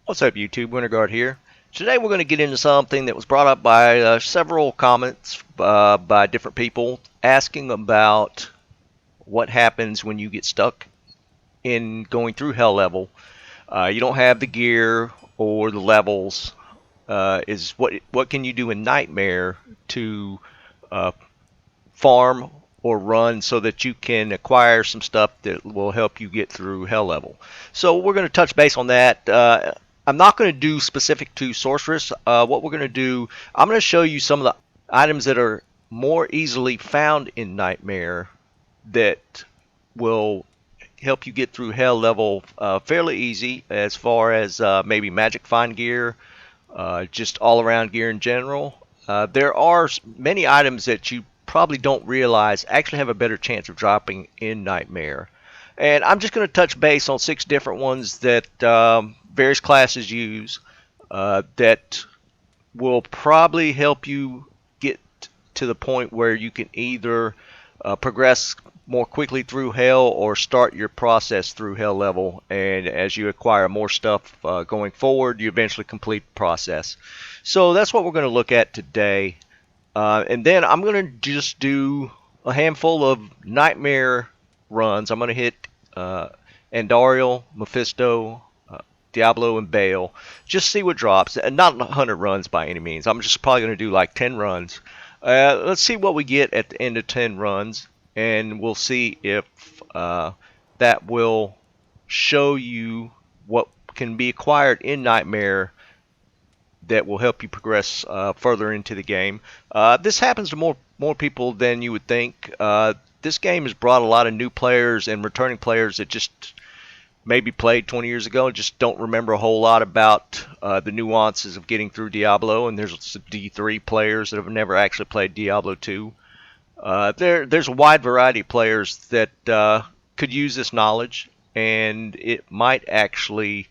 What's up, YouTube? WinterGuard here. Today we're going to get into something that was brought up by several comments by different people asking about what happens when you get stuck in going through Hell level. You don't have the gear or the levels. Is what can you do in Nightmare to uh, farm or run so that you can acquire some stuff that will help you get through Hell level? So we're going to touch base on that. I'm not going to do specific to Sorceress. What we're going to do, I'm going to show you some of the items that are more easily found in Nightmare that will help you get through Hell level fairly easy, as far as maybe magic find gear, just all around gear in general. There are many items that you probably don't realize actually have a better chance of dropping in Nightmare. And I'm just going to touch base on 6 different ones that various classes use that will probably help you get to the point where you can either progress more quickly through Hell or start your process through Hell level. And as you acquire more stuff going forward, you eventually complete the process. So that's what we're going to look at today. And then I'm going to just do a handful of Nightmare runs. I'm going to hit Andariel, Mephisto, Diablo, and Bale. Just see what drops. And not 100 runs by any means. I'm just probably going to do like 10 runs. Let's see what we get at the end of 10 runs. And we'll see if that will show you what can be acquired in Nightmare that will help you progress further into the game. This happens to more people than you would think. This game has brought a lot of new players and returning players that just maybe played 20 years ago and just don't remember a whole lot about the nuances of getting through Diablo. And there's some D3 players that have never actually played Diablo 2. There's a wide variety of players that could use this knowledge, and it might actually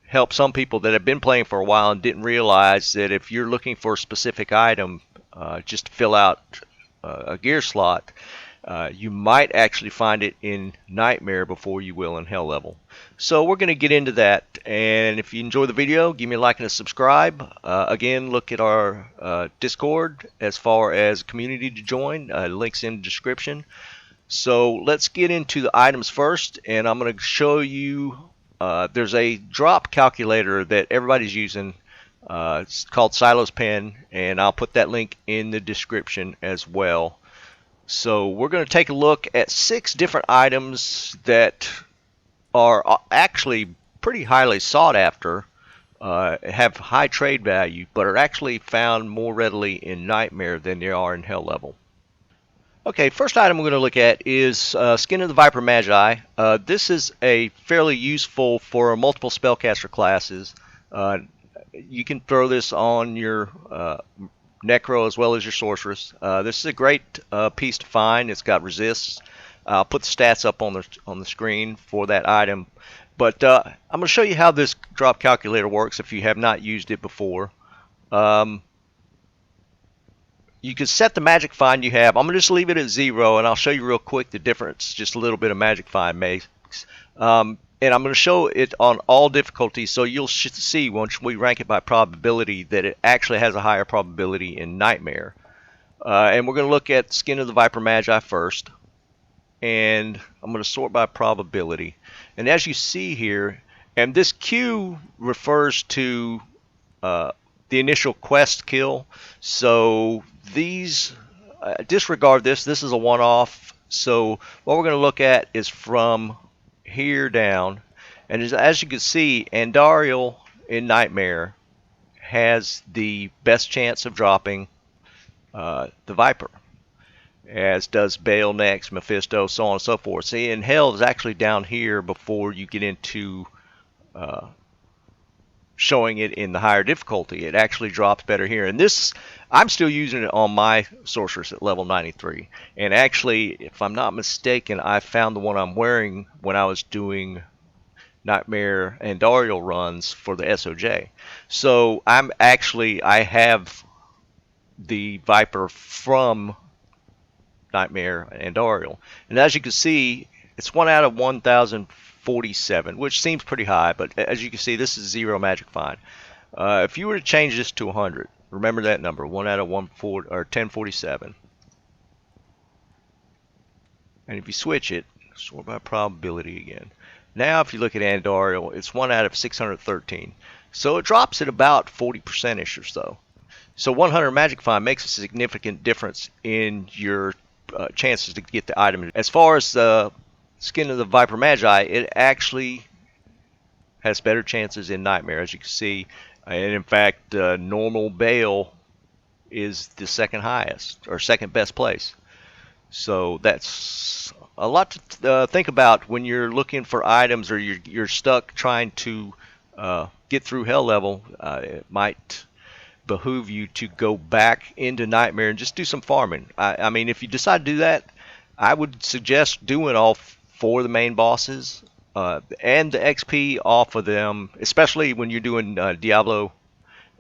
help some people that have been playing for a while and didn't realize that if you're looking for a specific item just to fill out a gear slot, you might actually find it in Nightmare before you will in Hell level. So we're going to get into that, and if you enjoy the video, give me a like and a subscribe. Again, look at our Discord as far as community to join. Links in the description. So let's get into the items first, and I'm going to show you there's a drop calculator that everybody's using. It's called Silo's Pen, and I'll put that link in the description as well. So we're going to take a look at 6 different items that are actually pretty highly sought after, have high trade value, but are actually found more readily in Nightmare than they are in Hell level. Okay, first item we're going to look at is Skin of the Vipermagi. This is a fairly useful for multiple spellcaster classes. You can throw this on your Necro as well as your Sorceress. This is a great piece to find. It's got resists. I'll put the stats up on the screen for that item. But I'm going to show you how this drop calculator works if you have not used it before. You can set the magic find you have. I'm going to just leave it at 0, and I'll show you real quick the difference just a little bit of magic find makes. And I'm going to show it on all difficulties, so you'll see once we rank it by probability that it actually has a higher probability in Nightmare. And we're going to look at Skin of the Vipermagi first, and I'm going to sort by probability. And as you see here, and this Q refers to the initial quest kill, so these disregard this. This is a one-off. So what we're going to look at is from here down, and as you can see, Andariel in Nightmare has the best chance of dropping the Viper, as does Bale next, Mephisto, so on and so forth. See, and Hell is actually down here before you get into showing it in the higher difficulty. It actually drops better here. And this, I'm still using it on my Sorceress at level 93. And actually, if I'm not mistaken, I found the one I'm wearing when I was doing Nightmare and Andariel runs for the SOJ. So I have the Viper from Nightmare and Andariel. And as you can see, it's 1 out of 1,000 1047, which seems pretty high, but as you can see, this is 0 magic find. If you were to change this to 100, remember that number, 1 out of 140 or 1047. And if you switch it, sort by probability again. Now if you look at Andariel, it's 1 out of 613. So it drops at about 40%ish or so. So 100 magic find makes a significant difference in your chances to get the item. As far as the skin of the Vipermagi, it actually has better chances in Nightmare, as you can see. And in fact, normal Bale is the second highest, or second best place. So that's a lot to think about when you're looking for items, or you're stuck trying to get through Hell level. It might behoove you to go back into Nightmare and just do some farming. I mean, if you decide to do that, I would suggest doing all for the main bosses and the XP off of them, especially when you're doing Diablo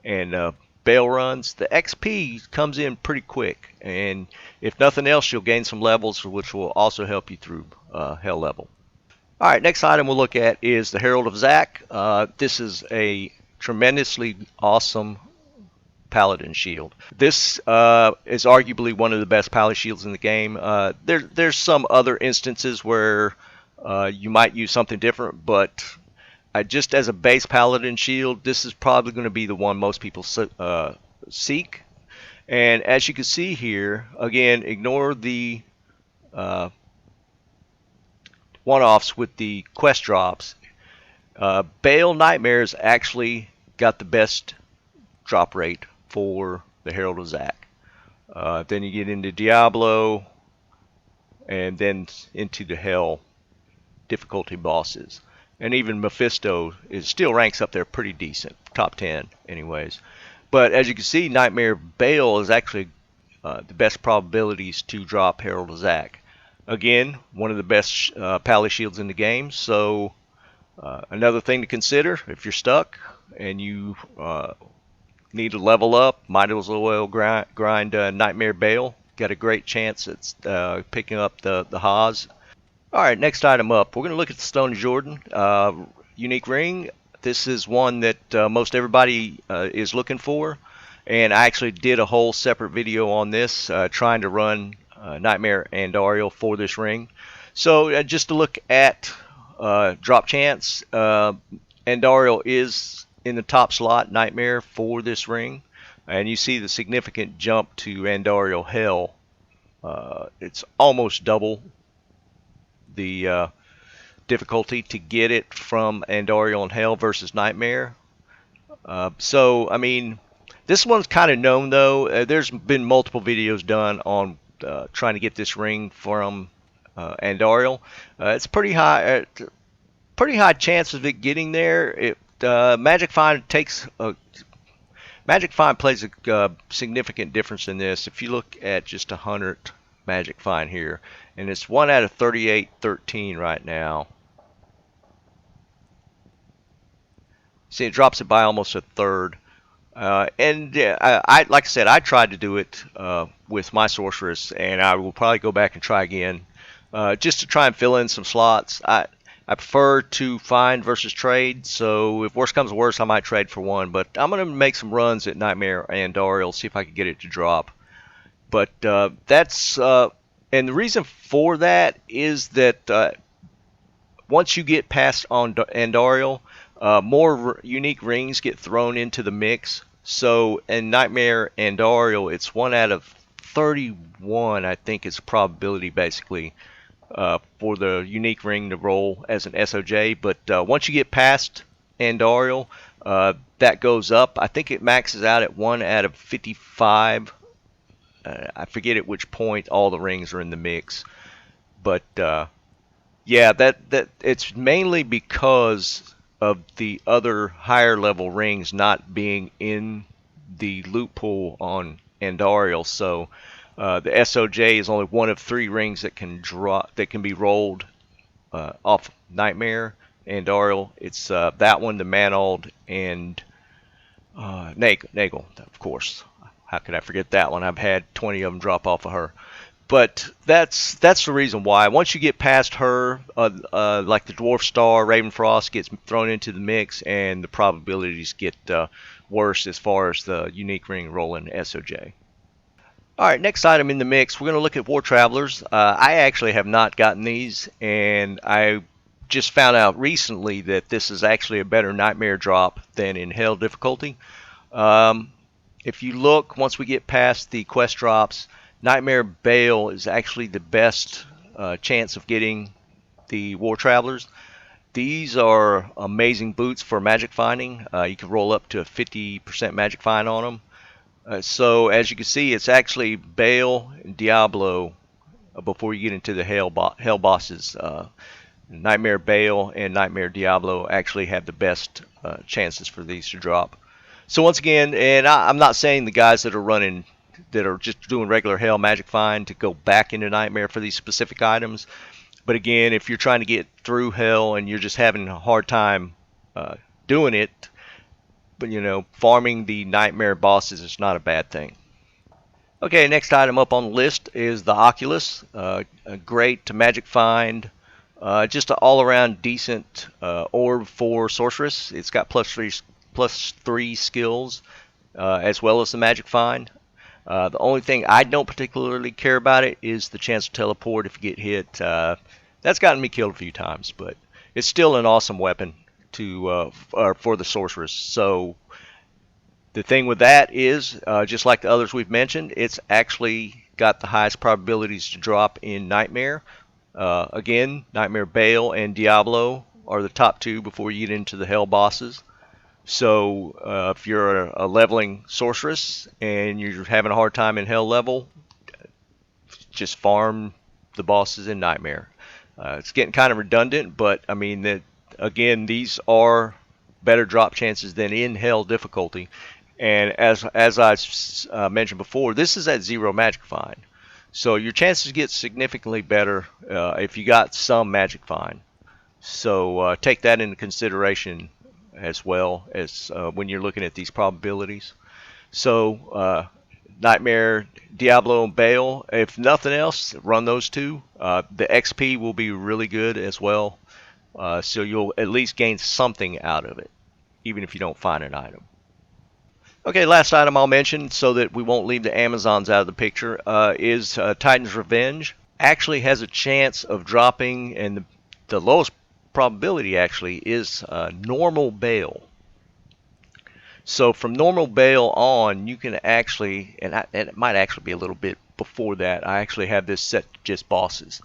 and Bale runs. The XP comes in pretty quick, and if nothing else, you'll gain some levels, which will also help you through Hell level. All right, next item we'll look at is the Herald of Zak. This is a tremendously awesome Paladin shield. This is arguably one of the best Paladin shields in the game. There's some other instances where you might use something different, but just as a base Paladin shield, this is probably going to be the one most people seek. And as you can see here, again, ignore the one-offs with the quest drops. Bale Nightmares actually got the best drop rate for the Herald of Zak. Then you get into Diablo, and then into the Hell difficulty bosses. And even Mephisto still ranks up there pretty decent, top 10 anyways. But as you can see, Nightmare Bale is actually the best probabilities to drop Herald of Zak. Again, one of the best Pally shields in the game. So another thing to consider if you're stuck and you need to level up, might as well grind Nightmare Bale. Got a great chance at picking up the Haas. Alright, next item up, we're going to look at the Stone of Jordan unique ring. This is one that most everybody is looking for, and I actually did a whole separate video on this, trying to run Nightmare Andariel for this ring. So just to look at drop chance, Andariel is in the top slot, Nightmare, for this ring, and you see the significant jump to Andariel Hell. It's almost double the difficulty to get it from Andariel and Hell versus Nightmare. So I mean, this one's kind of known though. There's been multiple videos done on trying to get this ring from Andariel. It's pretty high chance of it getting there. Magic Find plays a significant difference in this. If you look at just 100 Magic Find here, and it's 1 out of 3813 right now. See, it drops it by almost a third. And like I said, I tried to do it with my sorceress, and I will probably go back and try again, just to try and fill in some slots. I prefer to find versus trade, so if worse comes to worse, I might trade for one. But I'm going to make some runs at Nightmare and Andariel, see if I can get it to drop. But that's and the reason for that is that once you get past on Andariel, more unique rings get thrown into the mix. So in Nightmare Andariel, it's 1 out of 31, I think, is probability basically for the unique ring to roll as an SOJ. But once you get past Andariel, that goes up. I think it maxes out at 1 out of 55. I forget at which point all the rings are in the mix, but yeah, that it's mainly because of the other higher level rings not being in the loot pool on Andariel. So the SOJ is only one of 3 rings that can be rolled off Nightmare Andariel. It's that one, the Manald, and Nagel, of course. How could I forget that one? I've had 20 of them drop off of her. But that's the reason why. Once you get past her, like the Dwarf Star, Ravenfrost gets thrown into the mix, and the probabilities get worse as far as the unique ring rolling SOJ. All right, next item in the mix, we're going to look at War Travelers. I actually have not gotten these, and I just found out recently that this is actually a better Nightmare drop than in Hell difficulty. Um, if you look, once we get past the quest drops, Nightmare Bale is actually the best chance of getting the War Travelers. These are amazing boots for magic finding. You can roll up to a 50% magic find on them. So as you can see, it's actually Bale and Diablo before you get into the hell bosses. Nightmare Bale and Nightmare Diablo actually have the best chances for these to drop. So once again, and I'm not saying the guys that are running, that are just doing regular Hell Magic Find to go back into Nightmare for these specific items. But again, if you're trying to get through Hell and you're just having a hard time doing it, but farming the Nightmare bosses is not a bad thing. Okay, next item up on the list is the Oculus. A great magic find. Just an all-around decent orb for Sorceress. It's got +3 skills, as well as the magic find. The only thing I don't particularly care about it is the chance to teleport if you get hit. That's gotten me killed a few times, but it's still an awesome weapon for the Sorceress. So the thing with that is, just like the others we've mentioned, it's actually got the highest probabilities to drop in Nightmare. Again, Nightmare Bale and Diablo are the top two before you get into the Hell bosses. So if you're a leveling Sorceress and you're having a hard time in Hell level, just farm the bosses in Nightmare. It's getting kind of redundant, but I mean, again, these are better drop chances than in Hell difficulty. And as I mentioned before, this is at 0 magic find. So your chances get significantly better if you got some magic find. So take that into consideration as well as when you're looking at these probabilities. So Nightmare, Diablo, and Bale, if nothing else, run those two. The XP will be really good as well. So you'll at least gain something out of it, even if you don't find an item. Okay, last item I'll mention so that we won't leave the Amazons out of the picture is Titan's Revenge. Actually has a chance of dropping, and the lowest probability actually is normal Bale. So from normal Bale on, you can actually, and it might actually be a little bit before that, I actually have this set to just bosses.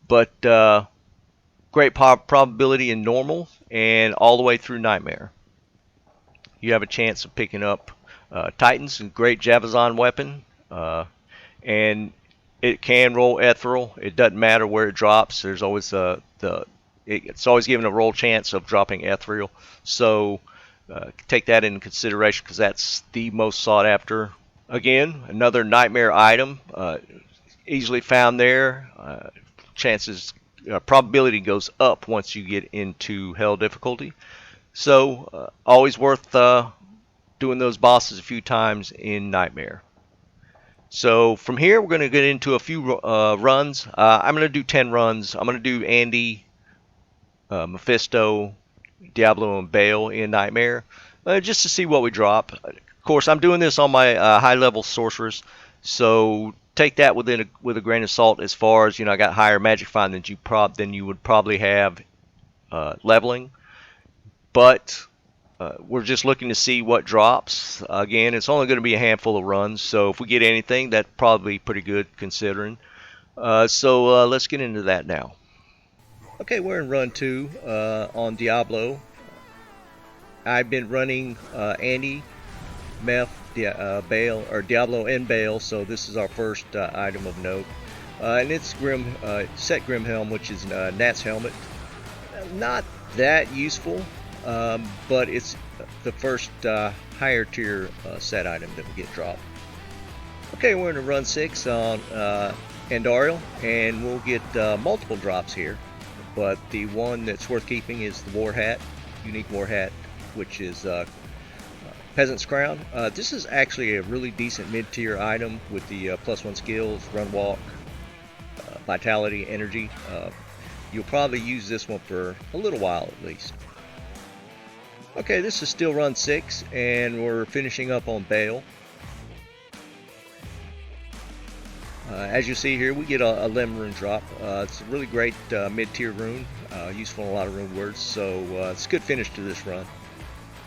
But great probability in normal and all the way through Nightmare. You have a chance of picking up Titans, a great Javazon weapon, and it can roll ethereal. It doesn't matter where it drops. There's always it's always given a roll chance of dropping ethereal. So take that into consideration because that's the most sought after. Again, another Nightmare item, easily found there. Probability goes up once you get into Hell difficulty. So always worth doing those bosses a few times in Nightmare. So from here we're going to get into a few runs. I'm going to do 10 runs. I'm going to do Andy, Mephisto, Diablo, and Bale in Nightmare just to see what we drop. Of course, I'm doing this on my high-level Sorceress, so take that with a grain of salt. As far as I got higher magic find than you would probably have leveling. But we're just looking to see what drops. Again, it's only going to be a handful of runs, so if we get anything, that's probably pretty good considering. So let's get into that now. Okay, we're in run 2 on Diablo. I've been running Andy, Meph, Bale, or Diablo and Bale, so this is our first item of note. And it's Set Grim Helm, which is Nat's helmet. Not that useful. But it's the first higher tier set item that will get dropped. Okay, we're in run 6 on Andariel, and we'll get multiple drops here. But the one that's worth keeping is the War Hat, unique War Hat, which is Peasant's Crown. This is actually a really decent mid-tier item with the +1 skills, run walk, vitality, energy. You'll probably use this one for a little while at least. Okay, this is still run 6, and we're finishing up on Bale. As you see here, we get a limb rune drop. It's a really great mid-tier rune, useful in a lot of rune words, so it's a good finish to this run.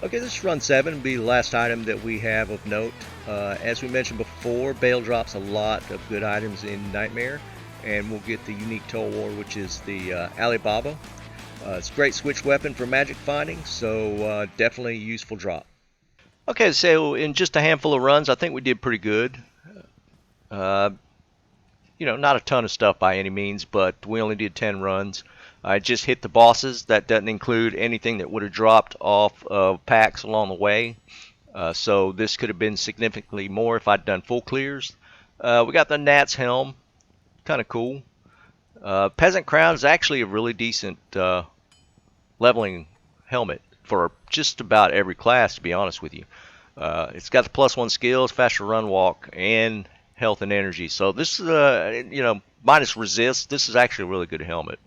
Okay, this is run 7, will be the last item that we have of note. As we mentioned before, Bale drops a lot of good items in Nightmare, and we'll get the unique Toll War, which is the Alibaba. It's a great switch weapon for magic finding, so definitely a useful drop. Okay, so in just a handful of runs, I think we did pretty good. You know, not a ton of stuff by any means, but we only did 10 runs. I just hit the bosses. That doesn't include anything that would have dropped off of packs along the way. So this could have been significantly more if I'd done full clears. We got the Gnat's Helm, kind of cool. Peasant Crown is actually a really decent leveling helmet for just about every class, to be honest with you. It's got the +1 skills, faster run, walk, and health and energy. So this is you know, minus resist, this is actually a really good helmet.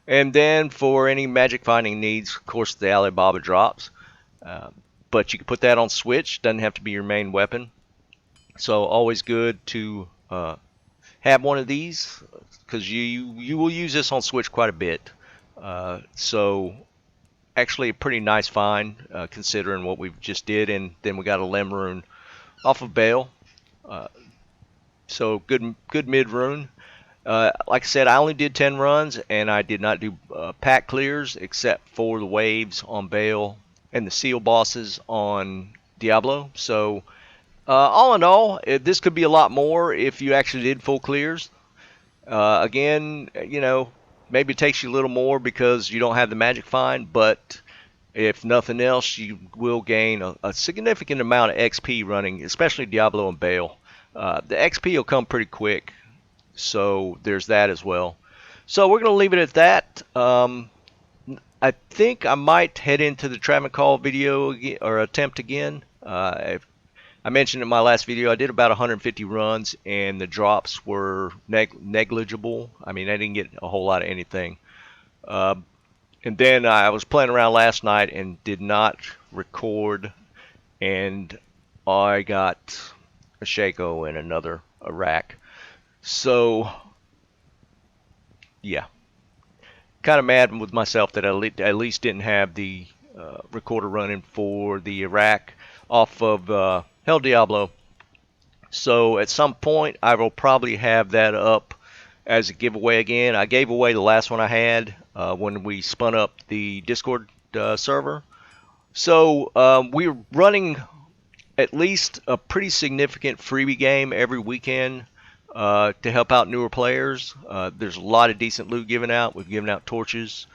And then for any magic finding needs, of course the Alibaba drops, but you can put that on switch, doesn't have to be your main weapon. So always good to have one of these, because you will use this on switch quite a bit. So actually a pretty nice find considering what we just did. And then we got a limb rune off of Bale. So good mid rune. Like I said, I only did 10 runs, and I did not do pack clears except for the waves on Bale and the seal bosses on Diablo. So all in all, this could be a lot more if you actually did full clears. Again, you know, maybe it takes you a little more because you don't have the magic find, but if nothing else, you will gain a significant amount of XP running, especially Diablo and Bale. The XP will come pretty quick, so there's that as well. So we're going to leave it at that. I think I might head into the Trap and Call video again, or attempt again. I mentioned in my last video I did about 150 runs, and the drops were negligible. I mean, I didn't get a whole lot of anything. And then I was playing around last night and did not record, and I got a Shaco and another rack. So yeah, kind of mad with myself that I at least didn't have the recorder running for the Iraq off of Hell Diablo. So at some point I will probably have that up as a giveaway again. I gave away the last one I had when we spun up the Discord server. So we're running at least a pretty significant freebie game every weekend to help out newer players. There's a lot of decent loot given out. We've given out torches.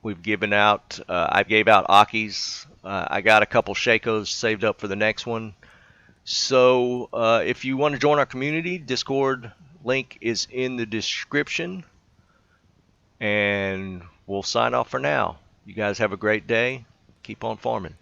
We've given out, I gave out Akis. I got a couple Shakos saved up for the next one. So if you want to join our community, Discord link is in the description. And we'll sign off for now. You guys have a great day. Keep on farming.